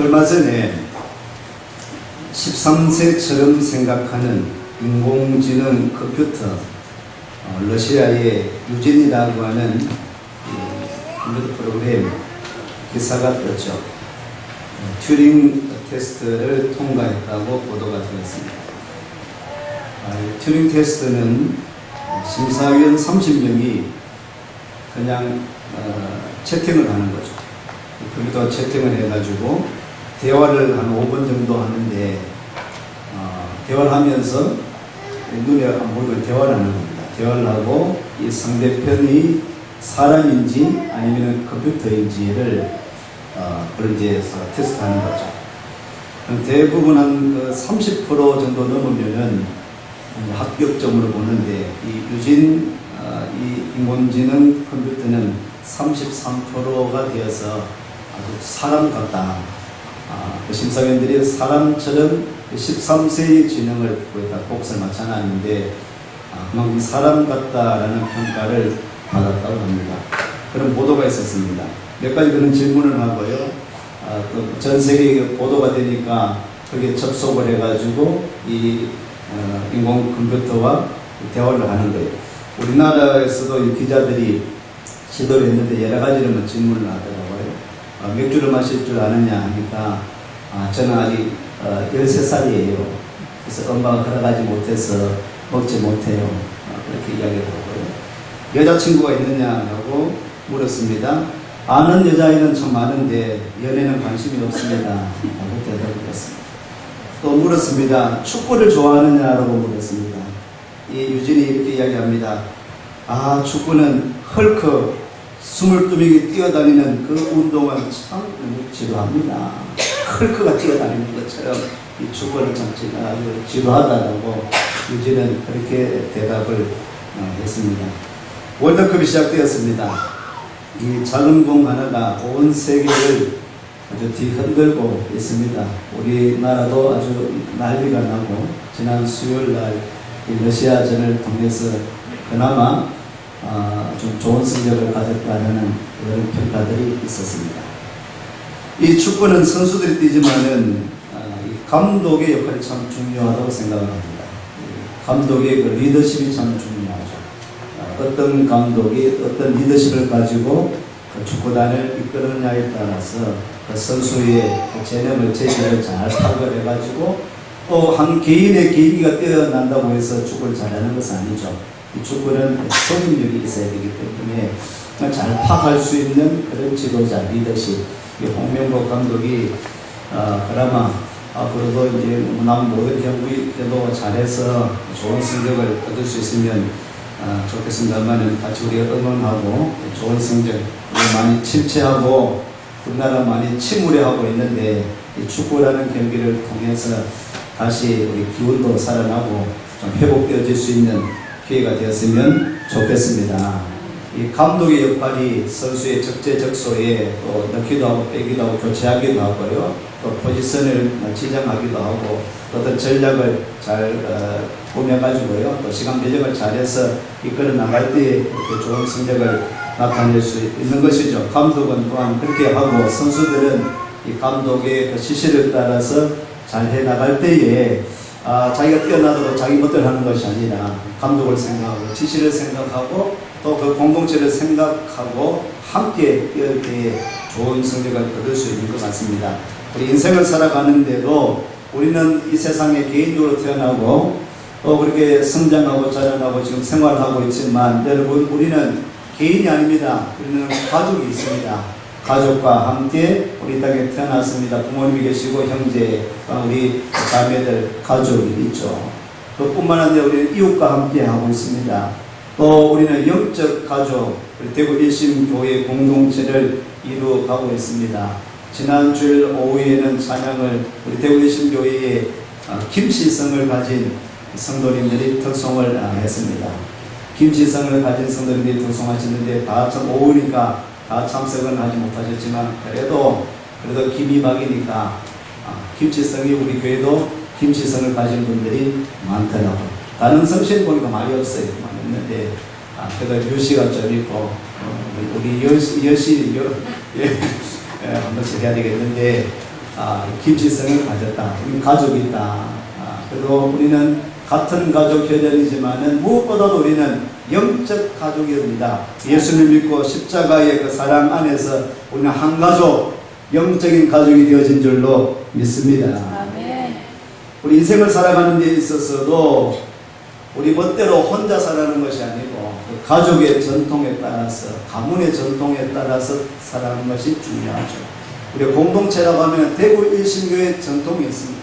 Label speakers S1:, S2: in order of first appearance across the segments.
S1: 얼마 전에 13세처럼 생각하는 인공지능 컴퓨터, 러시아의 유진이라고 하는 컴퓨터 프로그램 기사가 떴죠. 튜링 테스트를 통과했다고 보도가 되었습니다. 튜링 테스트는 심사위원 30명이 그냥 채팅을 하는 거죠. 컴퓨터 채팅을 해가지고 대화를 한 5분 정도 하는데 대화를 하면서 눈에 안 보이고 대화를 하는 겁니다. 대화를 하고 이 상대편이 사람인지 아니면 컴퓨터인지를 그걸 이제 테스트하는 거죠. 대부분 한 30% 정도 넘으면은 합격점으로 보는데 이 유진 이 인공지능 컴퓨터는 33%가 되어서 아주 사람 같다. 그 심사위원들이 사람처럼 13세의 지능을 복사를 맞춰놨는데 그만큼 사람 같다라는 평가를 받았다고 합니다. 그런 보도가 있었습니다. 몇 가지 그런 질문을 하고요. 또 전 세계에 보도가 되니까 거기에 접속을 해가지고 이 인공 컴퓨터와 대화를 하는 거예요. 우리나라에서도 이 기자들이 시도를 했는데 여러 가지를 질문을 하더라고요. 맥주를 마실 줄 아느냐 하니까 저는 아직 13살이에요. 그래서 엄마가 허락하지 못해서 먹지 못해요. 그렇게 이야기하더라고요. 여자친구가 있느냐고 물었습니다. 아는 여자애는 참 많은데 연애는 관심이 없습니다. 라고 대답을 했습니다. 또 물었습니다. 축구를 좋아하느냐라고 물었습니다. 이 유진이 이렇게 이야기합니다. 축구는 헐크 22명이 뛰어다니는 그 운동은 참 지루합니다. 헐크가 뛰어다니는 것처럼 이 축구는 참 지루하다고 유진은 그렇게 대답을 했습니다. 월드컵이 시작되었습니다. 이 작은 공 하나가 온 세계를 아주 뒤흔들고 있습니다. 우리나라도 아주 난리가 나고 지난 수요일날 러시아전을 통해서 그나마 좀 좋은 성적을 가졌다는 그런 평가들이 있었습니다. 이 축구는 선수들이 뛰지만은 감독의 역할이 참 중요하다고 생각을 합니다. 감독의 그 리더십이 참 중요하죠. 어떤 감독이 어떤 리더십을 가지고 그 축구단을 이끌느냐에 따라서 그 선수의 그 재능을 재질을 잘 파악해가지고 또 한 개인의 계기가 뛰어난다고 해서 축구를 잘하는 것은 아니죠. 이 축구는 소임력이 있어야 되기 때문에 잘 파악할 수 있는 그런 지도자 리더십. 홍명보 감독이 그나마 앞으로도 이제 남 모든 경기도 잘해서 좋은 성적을 얻을 수 있으면 좋겠습니다만 같이 우리가 응원하고 좋은 성적 많이 침체하고 우리나라 많이 침울해하고 있는데 이 축구라는 경기를 통해서 다시 우리 기운도 살아나고 좀 회복되어질 수 있는 기회가 되었으면 좋겠습니다. 이 감독의 역할이 선수의 적재적소에 또 넣기도 하고 빼기도 하고 교체하기도 하고요. 또 포지션을 지정하기도 하고 어떤 전략을 잘 꾸며가지고요. 또 시간 배정을 잘해서 이끌어 나갈 때 이렇게 좋은 성적을 나타낼 수 있는 것이죠. 감독은 또한 그렇게 하고 선수들은 이 감독의 그 지시를 따라서 잘 해나갈 때에 자기가 뛰어나도 자기 멋대로 하는 것이 아니라 감독을 생각하고 지시를 생각하고 또 그 공동체를 생각하고 함께 뛰어올 때에 좋은 성적을 얻을 수 있는 것 같습니다. 우리 인생을 살아가는데도 우리는 이 세상에 개인적으로 태어나고 또 그렇게 성장하고 자라나고 지금 생활하고 있지만 여러분 우리는 개인이 아닙니다. 우리는 가족이 있습니다. 가족과 함께 우리 땅에 태어났습니다. 부모님이 계시고 형제, 우리 자매들 가족이 있죠. 그뿐만 아니라 우리는 이웃과 함께 하고 있습니다. 또 우리는 영적 가족, 대구 일심교회 공동체를 이루어가고 있습니다. 지난 주일 오후에는 찬양을 우리 대구 일심교회의 김씨성을 가진 성도님들이 특송을 했습니다. 김씨성을 가진 성도님들이 특송하시는데 다 참 오후니까 다 참석은 하지 못하셨지만 그래도 김이박이니까 김씨성이 우리 교회도 김씨성을 가진 분들이 많더라고요. 다른 성신 보니까 많이 없어요. 많이 없는데 그래도 유씨가 좀 있고 우리 여시 한 번씩 해야 되겠는데 김치성을 가졌다. 우리 가족이 있다. 그리고 우리는 같은 가족 혈연이지만은 무엇보다도 우리는 영적 가족입니다. 예수를 믿고 십자가의 그 사랑 안에서 우리는 한 가족, 영적인 가족이 되어진 줄로 믿습니다.
S2: 아멘.
S1: 우리 인생을 살아가는 데 있어서도 우리 멋대로 혼자 살아가는 것이 아니고 그 가족의 전통에 따라서, 가문의 전통에 따라서 살아가는 것이 중요하죠. 우리 공동체라고 하면 대구 일신교의 전통이 있습니다.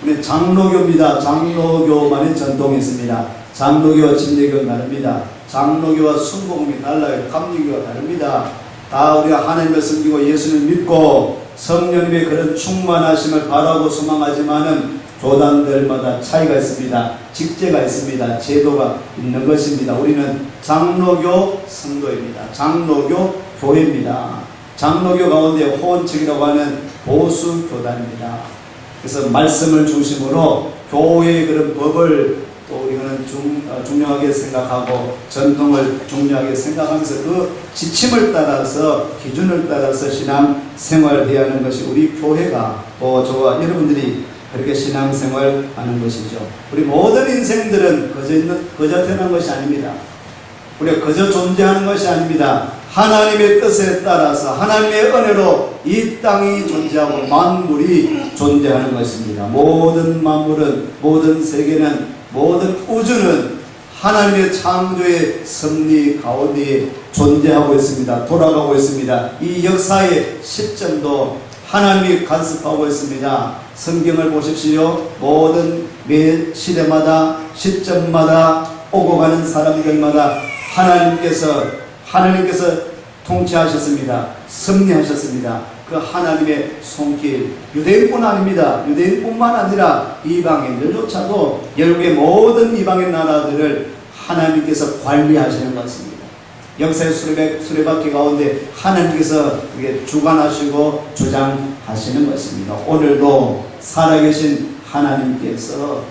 S1: 우리 장로교입니다. 장로교만의 전통이 있습니다. 장로교와 침례교는 다릅니다. 장로교와 순복음이 달라요. 감리교가 다릅니다. 다 우리가 하나님을 섬기고 예수를 믿고 성령님의 그런 충만하심을 바라고 소망하지만은 교단들마다 차이가 있습니다. 직제가 있습니다. 제도가 있는 것입니다. 우리는 장로교 성도입니다. 장로교 교회입니다. 장로교 가운데 호원측이라고 하는 보수 교단입니다. 그래서 말씀을 중심으로 교회의 그런 법을 또 우리는 중요하게 생각하고 전통을 중요하게 생각하면서 그 지침을 따라서 기준을 따라서 신앙 생활해야 하는 것이 우리 교회가 또 저와 여러분들이 그렇게 신앙생활 하는 것이죠. 우리 모든 인생들은 거저 태어난 것이 아닙니다. 우리가 거저 존재하는 것이 아닙니다. 하나님의 뜻에 따라서 하나님의 은혜로 이 땅이 존재하고 만물이 존재하는 것입니다. 모든 만물은, 모든 세계는, 모든 우주는 하나님의 창조의 섭리 가운데 존재하고 있습니다. 돌아가고 있습니다. 이 역사의 시점도 하나님이 간섭하고 있습니다. 성경을 보십시오. 모든 매 시대마다 시점마다 오고 가는 사람들마다 하나님께서 통치하셨습니다. 섭리하셨습니다. 그 하나님의 손길, 유대인뿐 아닙니다. 유대인뿐만 아니라 이방인들조차도 결국에 모든 이방인 나라들을 하나님께서 관리하시는 것입니다. 역사의 수레바퀴 가운데 하나님께서 그게 주관하시고 주장하시는 것입니다. 오늘도 살아계신 하나님께서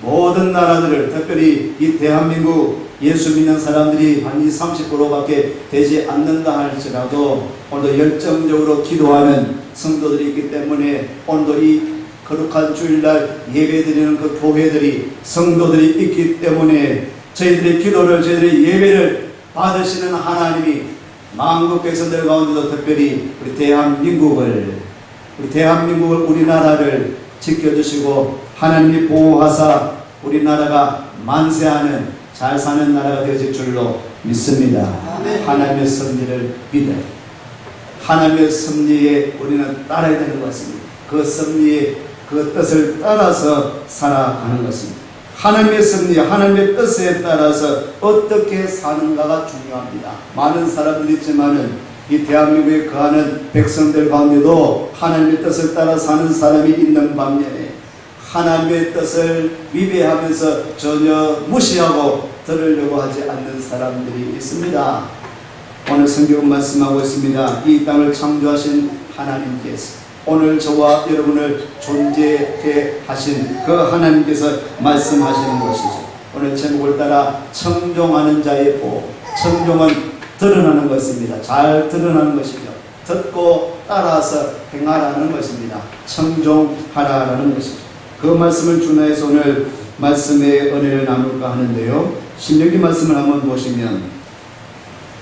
S1: 모든 나라들을, 특별히 이 대한민국 예수 믿는 사람들이 한 20-30%밖에 되지 않는다 할지라도 오늘도 열정적으로 기도하는 성도들이 있기 때문에 오늘도 이 거룩한 주일날 예배드리는 그 교회들이, 성도들이 있기 때문에 저희들의 기도를, 저희들의 예배를 받으시는 하나님이 만국 백성들 가운데도 특별히 우리 대한민국을, 우리나라를 지켜주시고 하나님이 보호하사 우리나라가 만세하는, 잘 사는 나라가 되어질 줄로 믿습니다. 하나님의 섭리를 믿어요. 하나님의 섭리에 우리는 따라야 되는 것입니다. 그 섭리의 그 뜻을 따라서 살아가는 것입니다. 하나님의 섭리, 하나님의 뜻에 따라서 어떻게 사는가가 중요합니다. 많은 사람들이 있지만은 이 대한민국에 거하는 백성들 가운데도 하나님의 뜻을 따라 사는 사람이 있는 반면에 하나님의 뜻을 위배하면서 전혀 무시하고 들으려고 하지 않는 사람들이 있습니다. 오늘 성경은 말씀하고 있습니다. 이 땅을 창조하신 하나님께서, 오늘 저와 여러분을 존재케 하신 그 하나님께서 말씀하시는 것이죠. 오늘 제목을 따라 청종하는 자의 복. 청종은 드러나는 것입니다. 잘 드러나는 것이죠. 듣고 따라서 행하라는 것입니다. 청종하라는 것이죠. 그 말씀을 준하여서 오늘 말씀의 은혜를 나눌까 하는데요. 신명기 말씀을 한번 보시면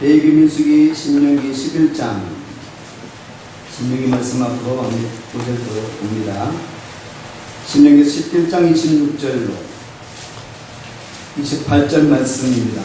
S1: 레위기, 민수기, 신명기 11장, 신명기 말씀 앞으로 한번 보셔도 봅니다. 신명기 11장 26절로 28절 말씀입니다.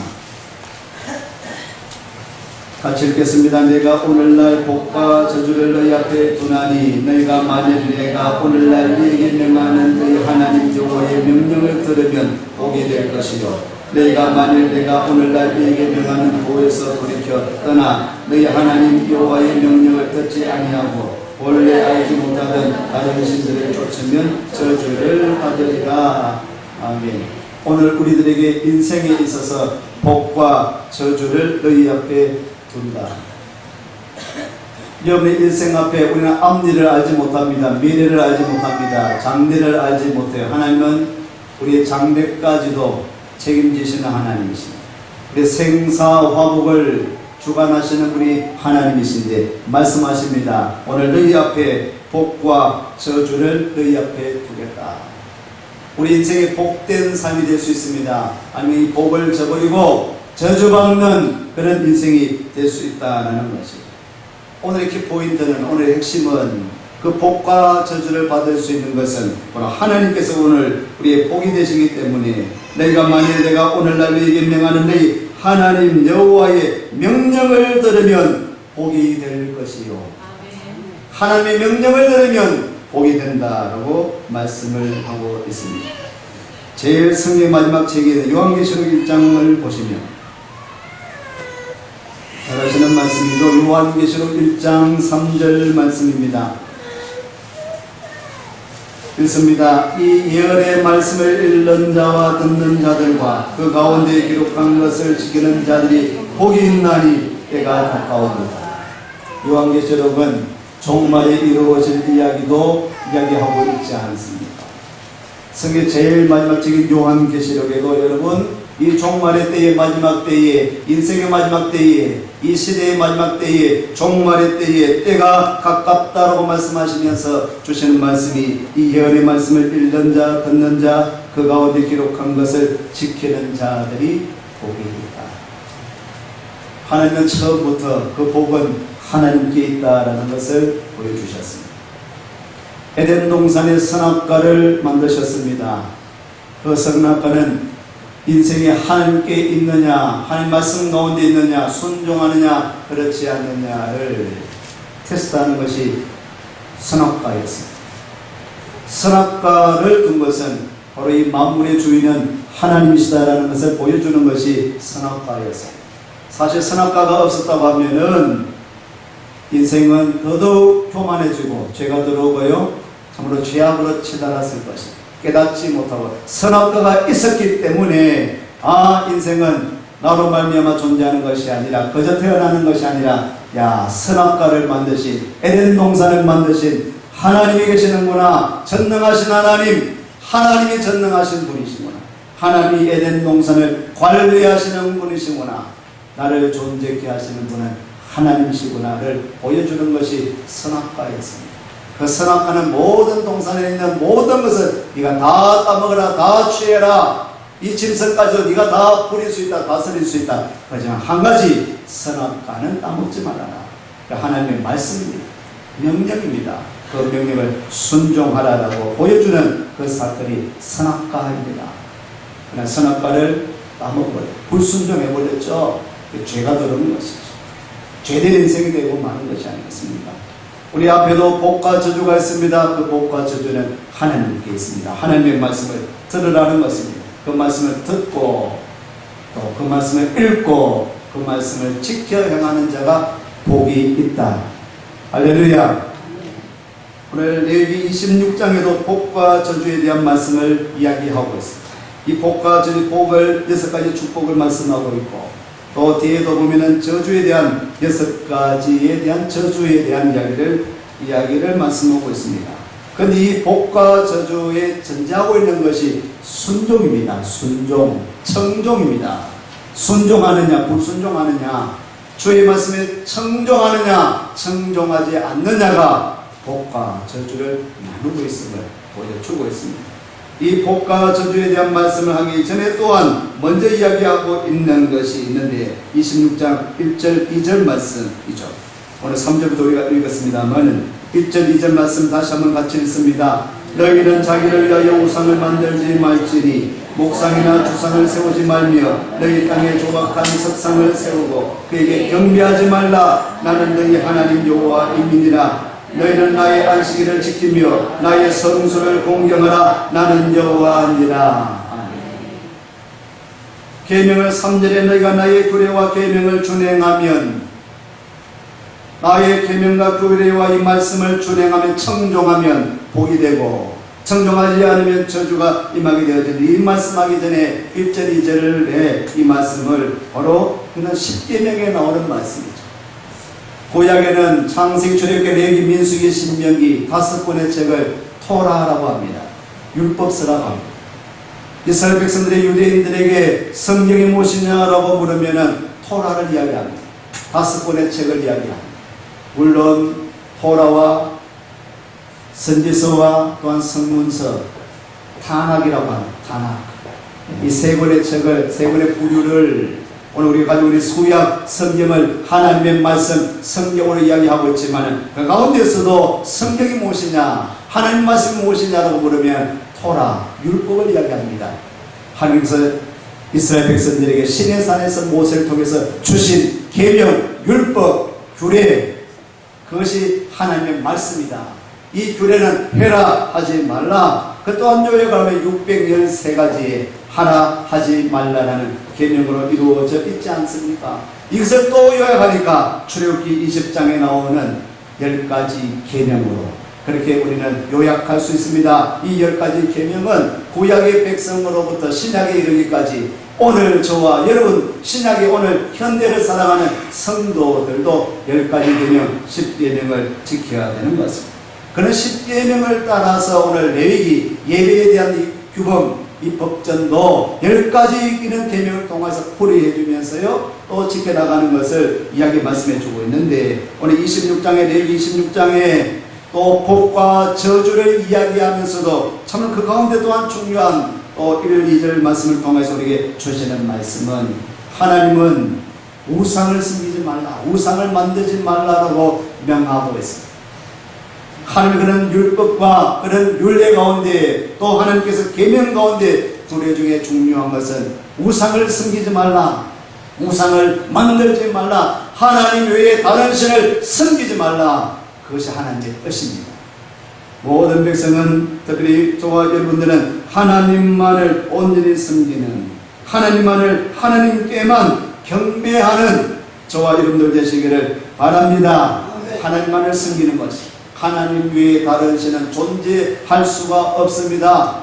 S1: 같이 읽겠습니다. 내가 오늘날 복과 저주를 너희 앞에 두나니 너희가 만일 내가 오늘날 너희에게 명하는 너희 하나님 여호와의 명령을 들으면 복이 될 것이요 너희가 만일 내가 오늘날 너희에게 명하는 도에서 돌이켜 떠나 너희 하나님 여호와의 명령을 듣지 아니하고 원래 알지 못하던 다른 신들을 쫓으면 저주를 받으리라. 아멘. 오늘 우리들에게 인생에 있어서 복과 저주를 너희 앞에 둔다. 여러분의 일생 앞에 우리는 앞일을 알지 못합니다. 미래를 알지 못합니다. 장래를 알지 못해요. 하나님은 우리의 장래까지도 책임지시는 하나님이십니다. 우리의 생사화복을 주관하시는 우리 하나님이신데 말씀하십니다. 오늘 너희 앞에 복과 저주를 너희 앞에 두겠다. 우리 인생의 복된 삶이 될 수 있습니다. 아니면 이 복을 저버리고 저주받는 그런 인생이 될 수 있다는 것이죠. 오늘의 키포인트는, 오늘의 핵심은 그 복과 저주를 받을 수 있는 것은 바로 하나님께서 오늘 우리의 복이 되시기 때문에, 내가 만일 내가 오늘날 너희에게 명하는 너희 하나님 여호와의 명령을 들으면 복이 될 것이요, 하나님의 명령을 들으면 복이 된다라고 말씀을 하고 있습니다. 제일 성경의 마지막 책인 요한계시록 1장을 보시면 잘 아시는 말씀이죠. 요한계시록 1장 3절 말씀입니다. 읽습니다. 이 예언의 말씀을 읽는 자와 듣는 자들과 그 가운데 기록한 것을 지키는 자들이 복이 있나니 때가 가까우니라. 요한계시록은 종말에 이루어질 이야기도 이야기하고 있지 않습니까? 성경 제일 마지막 책인 요한계시록에도 여러분, 이 종말의 때의 마지막 때에, 인생의 마지막 때에, 이 시대의 마지막 때에, 종말의 때에 때가 가깝다라고 말씀하시면서 주시는 말씀이, 이 예언의 말씀을 읽는 자, 듣는 자, 그 가운데 기록한 것을 지키는 자들이 복이 있다. 하나님은 처음부터 그 복은 하나님께 있다라는 것을 보여주셨습니다. 에덴 동산의 선악과를 만드셨습니다. 그 선악과는 인생에 하나님께 있느냐, 하나님 말씀 가운데 있느냐, 순종하느냐, 그렇지 않느냐를 테스트하는 것이 선악과였습니다. 선악과를 둔 것은 바로 이 만물의 주인은 하나님이시다라는 것을 보여주는 것이 선악과였습니다. 사실 선악과가 없었다고 하면은 인생은 더더욱 교만해지고 죄가 들어오고요, 참으로 죄악으로 치달았을 것입니다. 깨닫지 못하고 선악과가 있었기 때문에 인생은 나로 말미암아 존재하는 것이 아니라, 그저 태어나는 것이 아니라, 선악과를 만드신, 에덴 동산을 만드신 하나님이 계시는구나, 전능하신 하나님, 하나님이 전능하신 분이시구나, 하나님이 에덴 동산을 관리하시는 분이시구나, 나를 존재케 하시는 분은 하나님이시구나를 보여주는 것이 선악과였습니다. 그 선악과는 모든 동산에 있는 모든 것을 네가 다 따먹어라, 다 취해라, 이 짐승까지도 네가 다 부릴 수 있다, 다스릴 수 있다. 하지만 한 가지, 선악과는 따먹지 말아라. 하나님의 말씀입니다. 명령입니다. 그 명령을 순종하라라고 보여주는 그 사건이 선악과입니다. 그러나 선악과를 따먹어버려, 불순종해버렸죠. 죄가 들어오는 것이죠. 죄된 인생이 되고 마는 것이 아니겠습니까? 우리 앞에도 복과 저주가 있습니다. 그 복과 저주는 하나님께 있습니다. 하나님의 말씀을 들으라는 것입니다. 그 말씀을 듣고 또 그 말씀을 읽고 그 말씀을 지켜 행하는 자가 복이 있다. 할렐루야. 오늘 레위기 26장에도 복과 저주에 대한 말씀을 이야기하고 있습니다. 이 복과 저주, 복을 6가지 축복을 말씀하고 있고, 또 뒤에도 보면은 저주에 대한 6가지에 대한 저주에 대한 이야기를 말씀하고 있습니다. 그런데 이 복과 저주에 전제하고 있는 것이 순종입니다. 순종, 청종입니다. 순종하느냐, 불순종하느냐, 주의 말씀에 청종하느냐, 청종하지 않느냐가 복과 저주를 나누고 있음을 보여주고 있습니다. 이 복과 저주에 대한 말씀을 하기 전에 또한 먼저 이야기하고 있는 것이 있는데, 26장 1절 2절 말씀이죠. 오늘 3절부터 우리가 읽었습니다만 1절 2절 말씀 다시 한번 같이 읽습니다. 너희는 자기를 위하여 우상을 만들지 말지니 목상이나 주상을 세우지 말며 너희 땅에 조각한 석상을 세우고 그에게 경배하지 말라. 나는 너희 하나님 여호와이니라. 너희는 나의 안식일을 지키며 나의 성수를 공경하라. 나는 여호와니라. 계명을 3절에 너희가 나의 규례와 계명을 준행하면, 나의 계명과 규례와 이 말씀을 준행하면, 청종하면 복이 되고, 청종하지 않으면 저주가 임하게 되어지니, 이 말씀하기 전에 1절 2절에 이 말씀을 바로 그는 10계명에 나오는 말씀이죠. 구약에는 창세기, 출애굽기, 레위기, 민수기, 신명기 5권의 책을 토라라고 합니다. 율법서라고 합니다. 이스라엘 백성들의 유대인들에게 성경이 무엇이냐라고 물으면은 토라를 이야기합니다. 5권의 책을 이야기합니다. 물론 토라와 선지서와 또한 성문서, 탄학이라고 합니다. 탄학. 이 세 권의 책을, 세 권의 부류를 오늘 우리가 가지고 우리 구약 성경을 하나님의 말씀 성경으로 이야기하고 있지만 그 가운데서도 성경이 무엇이냐, 하나님 말씀이 무엇이냐라고 물으면 토라, 율법을 이야기합니다. 하나님께서 이스라엘 백성들에게 시내 산에서 모세를 통해서 주신 계명, 율법, 규례, 그것이 하나님의 말씀이다. 이 규례는 해라 하지 말라, 그 또한 요약하면 613가지에 하라 하지 말라라는 계명으로 이루어져 있지 않습니까? 이것을 또 요약하니까 출애굽기 20장에 나오는 10가지 계명으로 그렇게 우리는 요약할 수 있습니다. 이 10가지 계명은 구약의 백성으로부터 신약에 이르기까지 오늘 저와 여러분 신약의 오늘 현대를 살아가는 성도들도 10가지 계명, 10계명을 지켜야 되는 것입니다. 그런 10계명을 따라서 오늘 레위기 예배에 대한 이 규범, 이 법전도 10가지 있는 계명을 통해서 풀이해 주면서요 또 지켜나가는 것을 이야기 말씀해 주고 있는데, 오늘 26장에 레위기 26장에 또 복과 저주를 이야기하면서도 참 그 가운데 또한 중요한 또 1, 2절 말씀을 통해서 우리에게 주시는 말씀은 하나님은 우상을 섬기지 말라, 우상을 만들지 말라라고 명하고 있습니다. 하나님의 그런 율법과 그런 율례 가운데 또 하나님께서 계명 가운데 둘의 중에 중요한 것은 우상을 섬기지 말라, 우상을 만들지 말라, 하나님 외에 다른 신을 섬기지 말라, 그것이 하나님의 뜻입니다. 모든 백성은, 특별히 저와 여러분들은 하나님만을 온전히 섬기는, 하나님만을, 하나님께만 경배하는 저와 여러분들 되시기를 바랍니다. 하나님만을 섬기는 것이, 하나님 외에 다른 신은 존재할 수가 없습니다.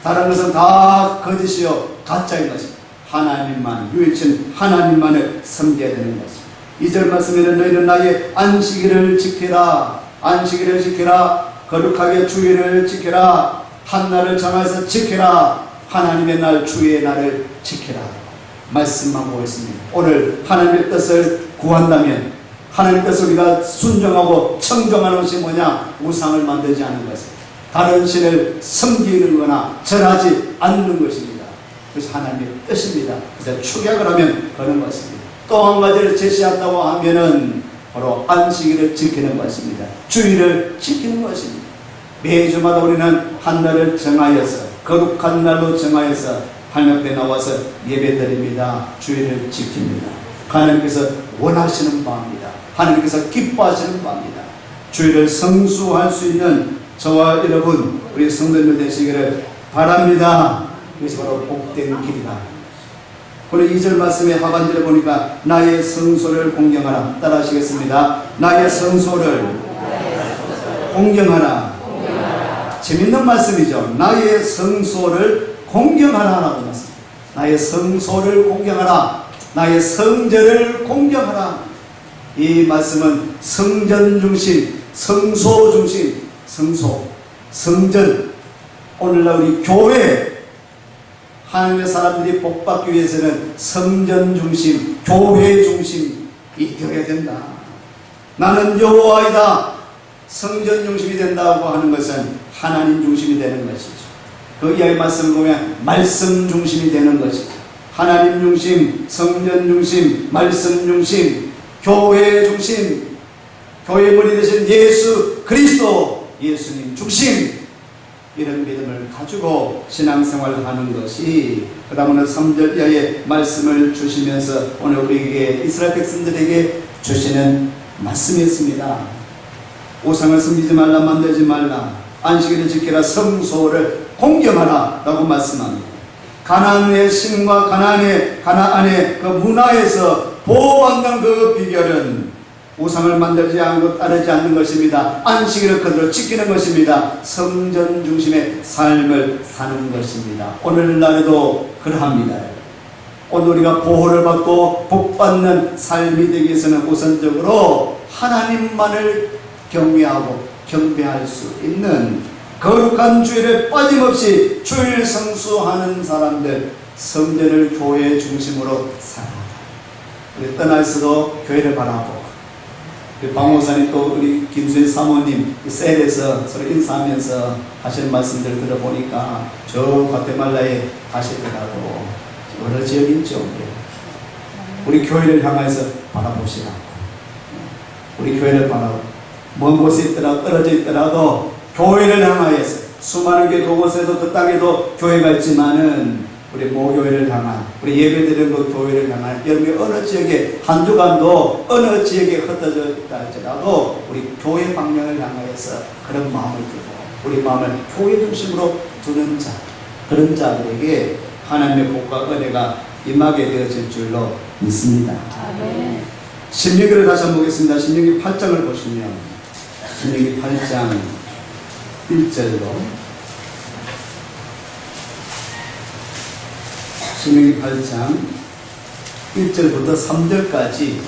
S1: 다른 것은 다 거짓이요 가짜인 것입니다. 하나님만, 유일신 하나님만을 섬겨야 되는 것입니다. 2절 말씀에는 너희는 나의 안식일을 지켜라, 안식일을 지켜라, 거룩하게 주일을 지켜라, 한날을 정해서 지켜라, 하나님의 날 주의 날을 지켜라 말씀하고 있습니다. 오늘 하나님의 뜻을 구한다면 하나님의 뜻을 우리가 순종하고 청종하는 것이 뭐냐? 우상을 만들지 않는 것입니다. 다른 신을 섬기는 거나 절하지 않는 것입니다. 그래서 하나님의 뜻입니다. 그래서 축약을 하면 그런 것입니다. 또 한 가지를 제시한다고 하면은 바로 안식일을 지키는 것입니다. 주일을 지키는 것입니다. 매주마다 우리는 한 날을 정하여서, 거룩한 날로 정하여서 하나님 앞에 나와서 예배드립니다. 주일을 지킵니다. 하나님께서 원하시는 바입니다. 하나님께서 기뻐하시는 바입니다. 주일을 성수할 수 있는 저와 여러분, 우리 성도님들 되시기를 바랍니다. 이것이 바로 복된 길이다. 오늘 2절 말씀의 하반절에 보니까 나의 성소를 공경하라. 따라 하시겠습니다. 나의 성소를 공경하라. 재밌는 말씀이죠. 나의 성소를 공경하라라고 말씀. 나의 성소를 공경하라. 나의 성전을 공경하라. 이 말씀은 성전 중심, 성소 중심, 성소, 성전. 오늘날 우리 교회, 하나님의 사람들이 복받기 위해서는 성전 중심, 교회 중심이 되어야 된다. 나는 여호와이다. 성전 중심이 된다고 하는 것은 하나님 중심이 되는 것이죠. 그 이하의 말씀을 보면 말씀 중심이 되는 것이죠. 하나님 중심, 성전 중심, 말씀 중심, 교회 중심, 교회 머리 되신 예수 그리스도, 예수님 중심, 이런 믿음을 가지고 신앙생활을 하는 것이, 그 다음은 3절 이하의 말씀을 주시면서 오늘 우리에게 이스라엘 백성들에게 주시는 말씀이었습니다. 우상을 섬기지 말라, 만들지 말라, 안식일을 지키라, 성소를 공경하라 라고 말씀합니다. 가나안의 신과 가나안의 그 문화에서 보호받는 그 비결은 우상을 만들지 않고 따르지 않는 것입니다. 안식일을 그대로 지키는 것입니다. 성전 중심의 삶을 사는 것입니다. 오늘날에도 그러합니다. 오늘 우리가 보호를 받고 복받는 삶이 되기 위해서는 우선적으로 하나님만을 경외하고 경배할 수 있는 거룩한 주일을 빠짐없이 주일 성수하는 사람들, 성전을 교회 중심으로 살아가라. 우리 떠날 수도 교회를 바라보고, 우리 박목사님 또 우리 김수희 사모님 셀에서 서로 인사하면서 하시는 말씀들 들어보니까 저 과테말라에 가시더라도 어느 지역인지 우리 교회를 향해서 바라보시라고. 우리 교회를 바라보고 먼 곳에 있더라도 떨어져 있더라도 교회를 향하여서 수많은 게 그곳에도 그 땅에도 교회가 있지만은 우리 모교회를 향한 우리 예배드리는 그 교회를 향한 여러분이 어느 지역에 한 주간도 어느 지역에 흩어져 있다 할지라도 우리 교회 방향을 향하여서 그런 마음을 두고 우리 마음을 교회 중심으로 두는 자 그런 자들에게 하나님의 복과 은혜가 임하게 되어질 줄로 믿습니다. 아멘. 신명기를 다시 한번 보겠습니다. 신명기 8장을 보시면 신명기 8장 1절로 신명기 8장 1절부터 3절까지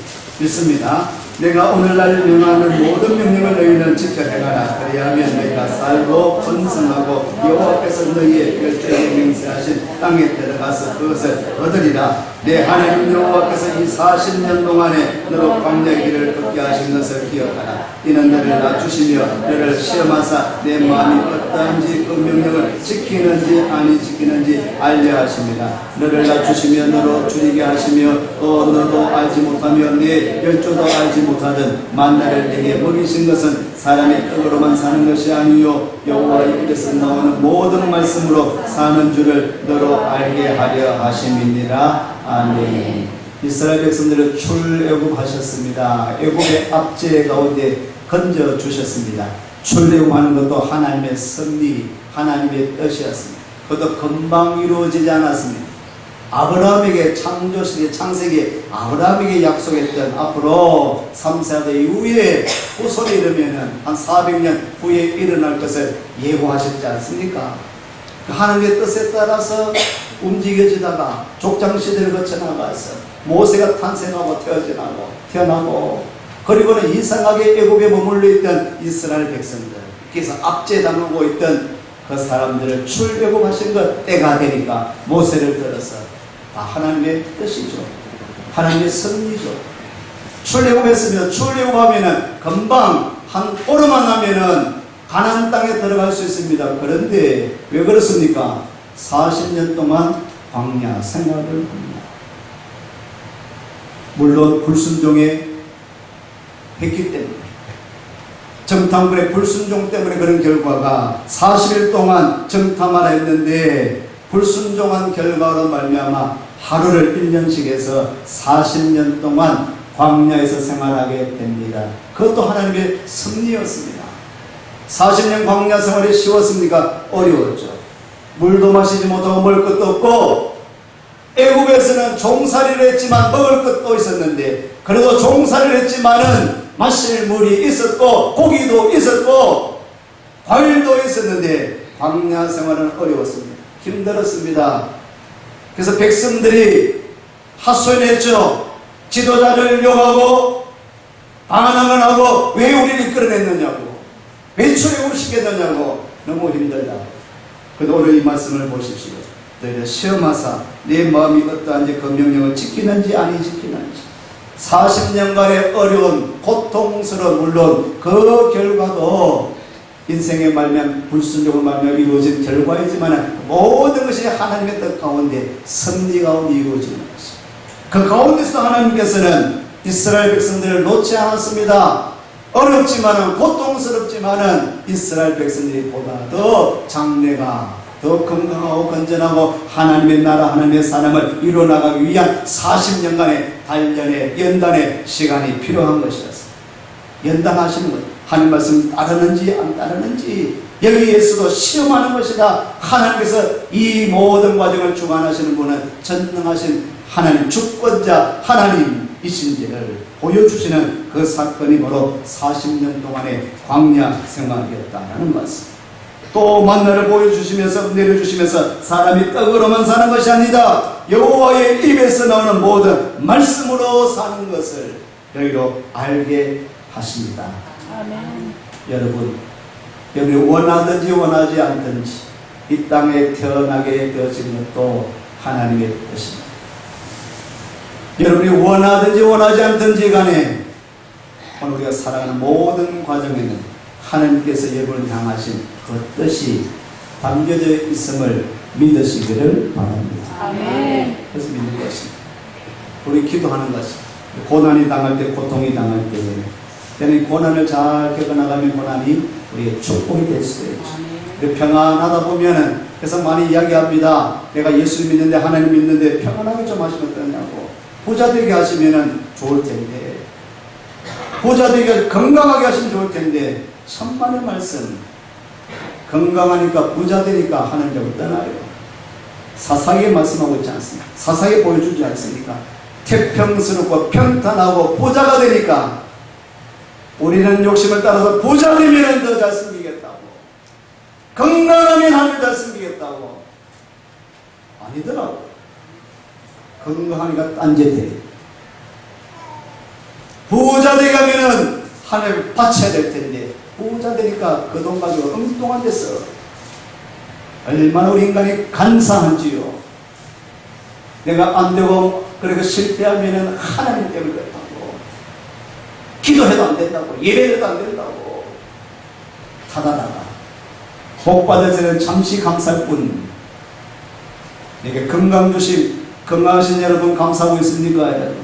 S1: 읽습니다. 내가 오늘날 명하는 모든 명령을 너희는 지켜 행하라. 그리하면 너희가 살고 번성하고 여호와께서 너희의 별들에게 맹세하신 땅에 들어가서 그것을 얻으리라. 내 하나님 여호와께서 이 40년 동안에 너로 광야의 길을 걷게 하신 것을 기억하라. 이는 너를 낮추시며 너를 시험하사 내 마음이 어떠한지 그 명령을 지키는지 아니 지키는지 알려 하십니다. 너를 낮추시며 너로 줄이게 하시며 또 너도 알지 못하며 내 열조도 알지 못하던 만나를 내게 먹이신 것은 사람의 떡으로만 사는 것이 아니요 여호와 입에서 나오는 모든 말씀으로 사는 줄을 너로 알게 하려 하심이니라. 아멘. 이스라엘 백성들을 출애굽하셨습니다. 애굽의 압제 가운데 건져 주셨습니다. 출애굽하는 것도 하나님의 섭리, 하나님의 뜻이었습니다. 그것도 금방 이루어지지 않았습니다. 아브라함에게 창조시대 창세기에 아브라함에게 약속했던 앞으로 3세대 이후에 후손이 이르면은 한 400년 후에 일어날 것을 예고하셨지 않습니까? 하나님의 뜻에 따라서 움직여지다가 족장시대를 거쳐나가서 모세가 탄생하고 태어나고 그리고는 이상하게 애굽에 머물러 있던 이스라엘 백성들, 그래서 압제당하고 있던 그 사람들을 출애굽하신 것 때가 되니까 모세를 들어서 다 하나님의 뜻이죠. 하나님의 섭리죠. 출애굽했으면 출애굽하면은 금방 한 오르만 하면은 가나안 땅에 들어갈 수 있습니다. 그런데 왜 그렇습니까? 40년 동안 광야 생활을 합니다. 물론 불순종에 했기 때문에 정탐꾼의 불순종 때문에 그런 결과가 40일 동안 정탐하라 했는데 불순종한 결과로 말미암아 하루를 1년씩 해서 40년 동안 광야에서 생활하게 됩니다. 그것도 하나님의 섭리였습니다. 40년 광야 생활이 쉬웠습니까? 어려웠죠. 물도 마시지 못하고 먹을 것도 없고 애굽에서는 종살이를 했지만 먹을 것도 있었는데 그래도 종살이를 했지만은 마실 물이 있었고 고기도 있었고 과일도 있었는데 광야 생활은 어려웠습니다. 힘들었습니다. 그래서 백성들이 하소연했죠. 지도자를 욕하고 방한을 하고 왜 우리를 이끌어냈느냐고, 왜 출애굽을 시켰느냐고, 너무 힘들다. 그런데 오늘 이 말씀을 보십시오. 너희를 시험하사 내 마음이 어떠한지 그 명령을 지키는지 아니 지키는지. 40년간의 어려운 고통스러운 물론 그 결과도 인생의 말면 불순종을 말며 이루어진 결과이지만 모든 것이 하나님의 뜻 가운데 섭리 가운데 이루어지는 것입니다. 그 가운데서 하나님께서는 이스라엘 백성들을 놓지 않았습니다. 어렵지만은 고통스럽지만은 이스라엘 백성들이 보다 더 장래가 더 건강하고 건전하고 하나님의 나라 하나님의 사람을 이루어나가기 위한 40년간의 단련의 연단의 시간이 필요한 것이었습니다. 연단하시는 것, 하나님 말씀 따르는지 안 따르는지 여기에서도 시험하는 것이다. 하나님께서 이 모든 과정을 주관하시는 분은 전능하신 하나님 주권자 하나님이신지를 보여주시는 그 사건이 바로 40년 동안의 광야 생활이었다는 말씀. 또 만나를 보여주시면서 내려주시면서 사람이 떡으로만 사는 것이 아니다. 여호와의 입에서 나오는 모든 말씀으로 사는 것을 너희로 알게 하십니다. 아멘. 여러분이 원하든지 원하지 않든지 이 땅에 태어나게 되어진 것도 하나님의 뜻입니다. 여러분이 원하든지 원하지 않든지 간에 오늘 우리가 살아가는 모든 과정에는 하나님께서 여러분을 향하신 그 뜻이 담겨져 있음을 믿으시기를 바랍니다.
S2: 아멘.
S1: 그래서 믿는 것입니다. 우리 기도하는 것입니다. 고난이 당할 때, 고통이 당할 때는 고난을 잘 겪어나가면 고난이 우리의 축복이 될 수 있죠. 평안하다 보면은, 그래서 많이 이야기합니다. 내가 예수 믿는데, 하나님 믿는데 평안하게 좀 하시면 어떠냐고. 부자 되게 하시면은 좋을 텐데, 부자 되게 건강하게 하시면 좋을 텐데, 천만의 말씀. 건강하니까 부자 되니까 하나님께로 떠나요. 사사하게 말씀하고 있지 않습니까? 사사하게 보여주지 않습니까? 태평스럽고 평탄하고 부자가 되니까 우리는 욕심을 따라서 부자 되면 더 잘 섬기겠다고, 건강하면 하나님 잘 섬기겠다고. 아니더라고. 건강하니까 딴짓해. 부자 되게 하면은 하나님을 바쳐야 될 텐데, 부자 되니까 그 돈 가지고 엉뚱한 데 써. 얼마나 우리 인간이 간사한지요. 내가 안 되고 그리고 실패하면은 하나님 때문에 그렇다고, 기도해도 안 된다고, 예배해도 안 된다고 타다다가 복 받을 때는 잠시 감사할 뿐. 내게 건강 주심, 건강하신 여러분 감사하고 있습니까? 여러분?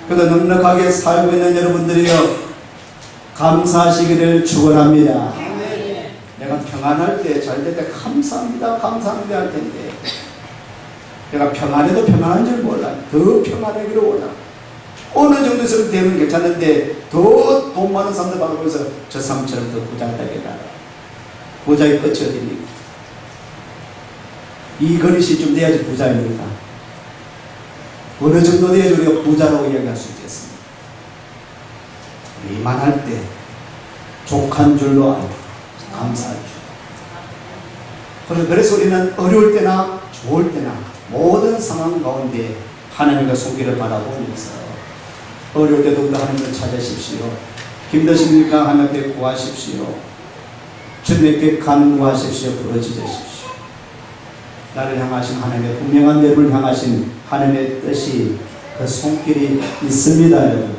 S1: 그래도 넉넉하게 살고 있는 여러분들이요, 감사하시기를 축원합니다. 내가 평안할 때, 잘 될 때 감사합니다, 감사합니다 할 텐데, 내가 평안해도 평안한 줄 몰라. 더 평안하기를 원하. 어느 정도에서 되면 괜찮은데 더 돈 많은 사람들 바라보면서 저 사람처럼 더 부자가 되겠다. 부자의 끝이 어디입니까? 이 그릇이 좀 돼야지 부자입니다. 어느 정도 돼야지 우리가 부자라고 이야기할 수 있겠습니다. 이만할 때 족한 줄로 알고 감사할 줄. 그래서 우리는 어려울 때나 좋을 때나 모든 상황 가운데 하나님과 손길을 바라보면서 어려울 때 더욱더 하나님을 찾으십시오. 힘드십니까? 하나님께 구하십시오. 주님께 간구하십시오. 부르짖으십시오. 나를 향하신 하나님의 분명한 대를 향하신 하나님의 뜻이, 그 손길이 있습니다. 여러분.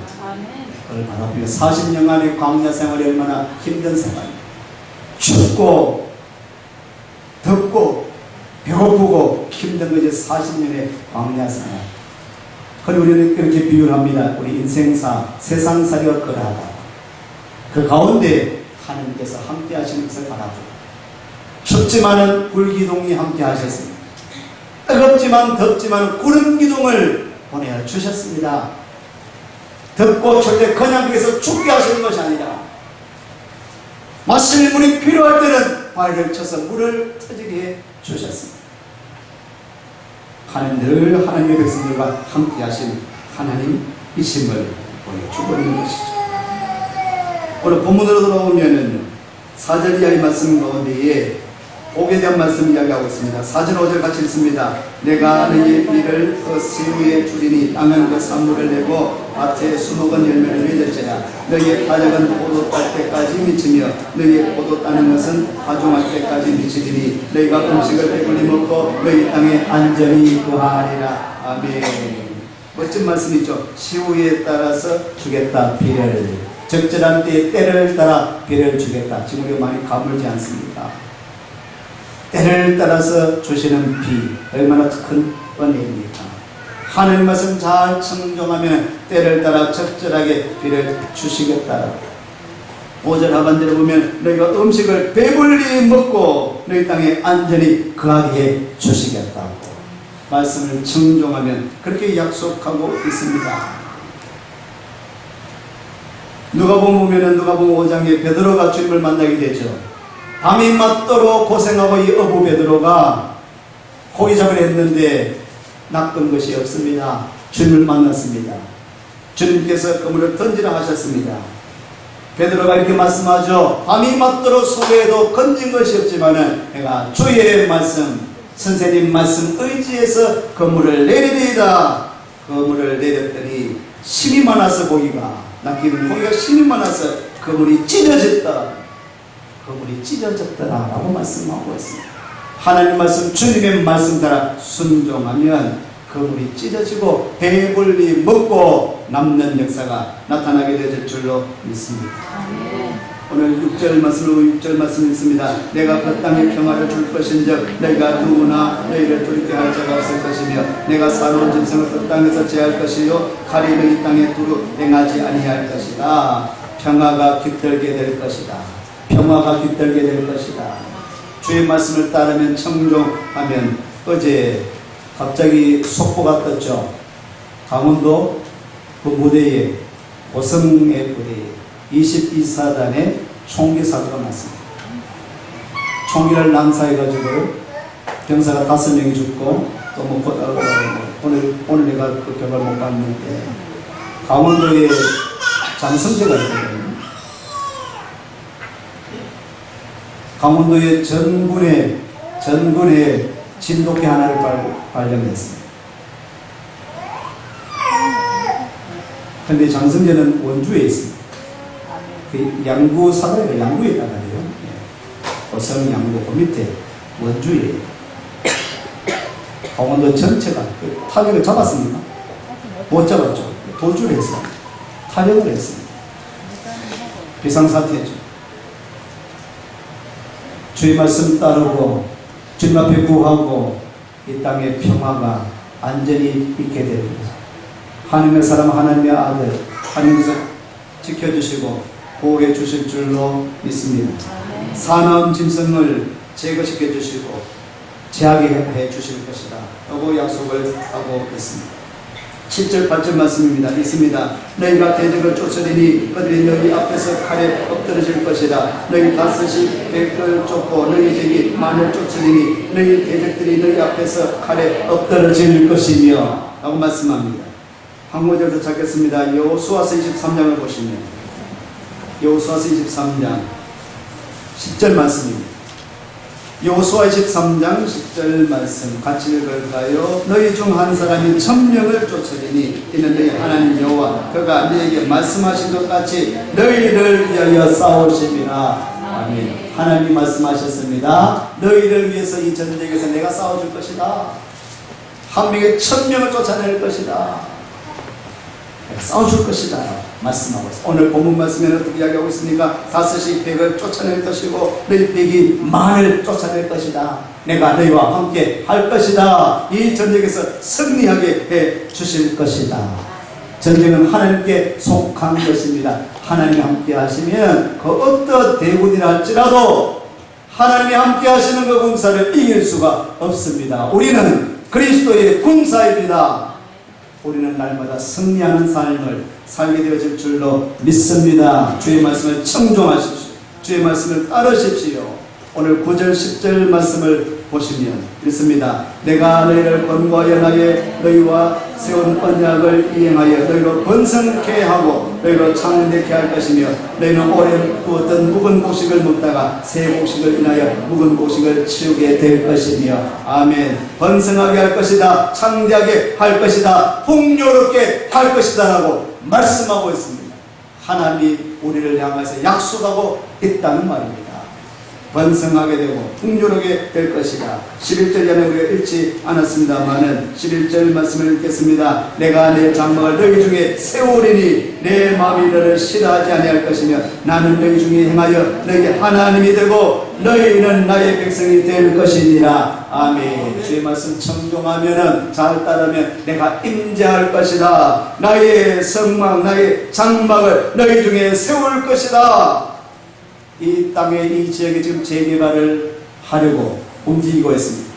S1: 그걸 바라보며 40년간의 광야 생활이 얼마나 힘든 생활입니다. 춥고 덥고 배고프고 힘든 것이 40년의 광야 생활. 그리고 우리는 이렇게 비유를 합니다. 우리 인생사, 세상살이와 그러하다. 그 가운데 하나님께서 함께 하시는 것을 바라보고, 춥지만은 불기둥이 함께 하셨습니다. 뜨겁지만 덥지만 구름 기둥을 보내어 주셨습니다. 덥고 추울 때 그냥 거기서 죽게 하시는 것이 아니라, 마실 물이 필요할 때는 발을 쳐서 물을 터지게 주셨습니다. 하나님, 늘 하나님의 백성들과 함께 하신 하나님이심을 보여주고 있는 것이죠. 오늘 본문으로 돌아오면은 4절 이하의 말씀 가운데에 복에 대한 말씀 이야기하고 있습니다. 4절 5절 같이 읽습니다. 내가 너희의 비를 그 시루에 주리니 땅은 그 산물을 내고 밭에 수목은 열매를 맺을지라. 너희의 타작은 포도 딸 때까지 미치며 너희의 포도 따는 것은 파종할 때까지 미치리니 너희가 음식을 배불리 먹고 너희 땅에 안전히 거하리라. 아멘. 멋진 말씀이죠. 시우에 따라서 주겠다. 비를 적절한 때에 때를 따라 비를 주겠다. 지금 우리가 많이 가물지 않습니까? 때를 따라서 주시는 비, 얼마나 큰 은혜입니까? 하나님 말씀 잘 청종하면 때를 따라 적절하게 비를 주시겠다. 5절 하반절에 보면 너희가 음식을 배불리 먹고 너희 땅에 안전히 거하게 해 주시겠다고 말씀을 청종하면 그렇게 약속하고 있습니다. 누가복음 보면은 누가복음 5장에 베드로가 주님을 만나게 되죠. 밤이 맞도록 고생하고 이 어부 베드로가 고기잡을 했는데 낚은 것이 없습니다. 주님을 만났습니다. 주님께서 그물을 던지라 하셨습니다. 베드로가 이렇게 말씀하죠. 밤이 맞도록 수고해도 건진 것이 없지만은 내가 주의 말씀, 선생님 말씀 의지해서 그물을 내리리이다. 그물을 내렸더니 힘이 많아서 고기가 낚이는 고기가 힘이 많아서 그물이 찢어졌다. 그물이 찢어졌더라 라고 말씀하고 있습니다. 하나님 말씀, 주님의 말씀 따라 순종하면 그물이 찢어지고 배불리 먹고 남는 역사가 나타나게 될 줄로 믿습니다. 오늘 6절 말씀으로 6절 말씀이 있습니다. 내가 그 땅에 평화를 줄 것인즉 너희가 누구나 너희를 두렵게 할 자가 없을 것이며 내가 사로운 짐승을 그 땅에서 제할 것이요 칼이 너희 땅에 두루 행하지 아니할 것이다. 평화가 깃들게 될 것이다. 평화가 깃들게 될 것이다. 주의 말씀을 따르면 청종하면 어제 갑자기 속보가 떴죠. 강원도 그 무대에 고성의 부대에 22사단의 총기 사고가 났습니다. 총기를 난사해가지고 병사가 5명이 죽고 또 오늘 내가 그 결과를 못 봤는데 강원도에 장성재가 있거든요. 강원도의 전군에 진돗개 하나를 발견했습니다. 그런데 장성재는 원주에 있습니다. 그 양구 사다리가 양구에 있다가 돼요. 고성 양구 그 밑에 원주에 강원도 전체가 그 타격을 잡았습니까? 못 잡았죠. 도주를 했어요. 타격을 했습니다. 비상사태죠. 주의 말씀 따르고 주님 앞에 구하고 이 땅에 평화가 안전히 있게 됩니다. 하나님의 사람 하나님의 아들 하나님께서 지켜주시고 보호해 주실 줄로 믿습니다. 사나운 짐승을 제거시켜 주시고 제하게 주실 것이다 라고 약속을 하고 있습니다. 7절 8절 말씀입니다. 있습니다. 너희가 대적을 쫓으리니 그들이 너희 앞에서 칼에 엎드러질 것이다. 너희 다섯이 백을 쫓고 너희 적이 만을 쫓으리니 너희 대적들이 너희 앞에서 칼에 엎드러질 것이며 라고 말씀합니다. 한 구절도 찾겠습니다. 여호수아서 23장을 보시면 여호수아서 23장 10절 말씀입니다. 여호수아 23장 10절 말씀 같이 읽을까요? 너희 중 한 사람이 1000명을 쫓으리니 이는 너희 하나님 여호와 그가 너희에게 말씀하신 것 같이 너희를 위하여 싸우심이라. 아멘. 하나님이 말씀하셨습니다. 너희를 위해서 이 전쟁에서 내가 싸워줄 것이다. 한 명에 1000명을 쫓아낼 것이다. 싸워줄 것이다 말씀하고 있습니다. 오늘 본문 말씀에는 어떻게 이야기하고 있습니까? 다섯이 백을 쫓아낼 것이고 너희 백이 만을 쫓아낼 것이다. 내가 너희와 함께 할 것이다. 이 전쟁에서 승리하게 해 주실 것이다. 전쟁은 하나님께 속한 것입니다. 하나님이 함께 하시면 그 어떤 대군이라 할지라도 하나님이 함께 하시는 그 군사를 이길 수가 없습니다. 우리는 그리스도의 군사입니다. 우리는 날마다 승리하는 삶을 살게 되어질 줄로 믿습니다. 주의 말씀을 청종하십시오. 주의 말씀을 따르십시오. 오늘 9절 10절 말씀을 보시면 있습니다. 내가 너희를 권고하여 나의 너희와 세운 언약을 이행하여 너희로 번성케 하고 너희로 창대케 할 것이며 너희는 오래 구웠던 묵은 곡식을 먹다가 새 곡식을 인하여 묵은 곡식을 치우게 될 것이며 아멘. 번성하게 할 것이다. 창대하게 할 것이다. 풍요롭게 할 것이다 라고 말씀하고 있습니다. 하나님이 우리를 향해서 약속하고 있다는 말입니다. 번성하게 되고 풍요롭게 될 것이다. 11절에는 우리가 읽지 않았습니다만은 11절 말씀을 읽겠습니다. 내가 내 장막을 너희 중에 세우리니 내 마음이 너를 싫어하지 아니할 것이며 나는 너희 중에 행하여 너희 하나님이 되고 너희는 나의 백성이 될 것이니라. 아멘. 주의 말씀 청종하면은 잘 따르면 내가 임재할 것이다. 나의 성막 나의 장막을 너희 중에 세울 것이다. 이 땅에 이 지역에 지금 재개발을 하려고 움직이고 있습니다.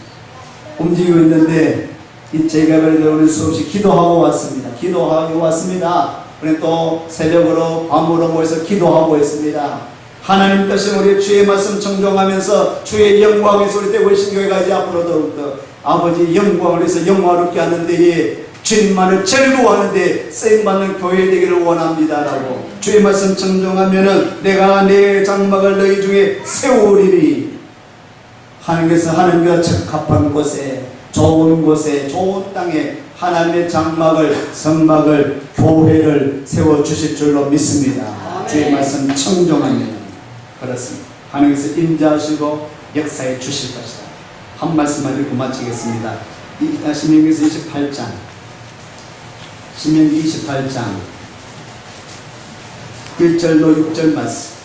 S1: 움직이고 있는데 이 재개발에 대해 수없이 기도하고 왔습니다. 기도하고 왔습니다. 우리 또 새벽으로 밤으로 모여서 기도하고 있습니다. 하나님 뜻은 우리 주의 말씀 청종하면서 주의 영광의 소리 때 월신교회가 이제 앞으로 더욱더 아버지 영광을 위해서 영화롭게 하는 데에 주님만을 즐거워하는데 쓰임받는 교회 되기를 원합니다라고 주의 말씀 청종하면은 내가 내 장막을 너희 중에 세우리니 하나님께서 하나님과 적합한 곳에 좋은 곳에 좋은 땅에 하나님의 장막을 성막을 교회를 세워주실 줄로 믿습니다. 주의 말씀 청종하면 그렇습니다. 하나님께서 임재하시고 역사해 주실 것이다. 한 말씀만 읽고 마치겠습니다. 신명기서 28장 신명기 28장 1절로 6절 말씀.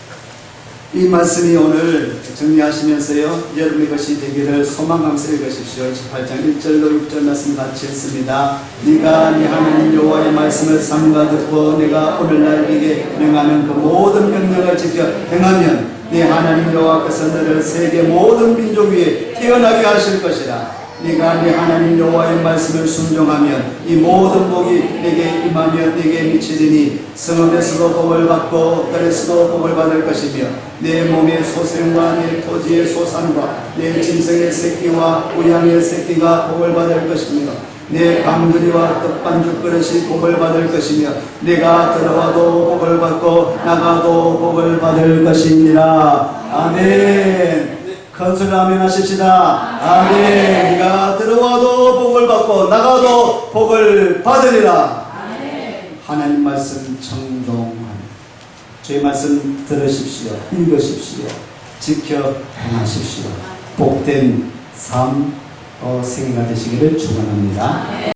S1: 이 말씀이 오늘 정리하시면서요, 여러분의 것이 되기를 소망하면서 읽으십시오. 18장 1절로 6절 말씀 같이 읽습니다. 네가 네 하나님 여호와의 말씀을 삼가 듣고 내가 오늘날 네게 명하는 그 모든 명령을 지켜 행하면 네 하나님 여호와께서 너를 세계 모든 민족 위에 태어나게 하실 것이라. 네가 네 하나님 여호와의 말씀을 순종하면 이 모든 복이 네게 임하며 네게 미치리니 성읍에서도 복을 받고 들에서도 복을 받을 것이며 내 몸의 소생과 내 토지의 소산과 내 짐승의 새끼와 우양의 새끼가 복을 받을 것이며 내 방주리와 떡반죽 그릇이 복을 받을 것이며 내가 들어와도 복을 받고 나가도 복을 받을 것이니라. 아멘. 큰소리로 아멘 하십시다. 아멘. 네가 들어와도 복을 받고 나가도 복을 받으리라. 아멘. 하나님 말씀 청종합니다. 주의 말씀 들으십시오. 읽으십시오. 지켜 행하십시오. 복된 삶 생활 되시기를 축원합니다.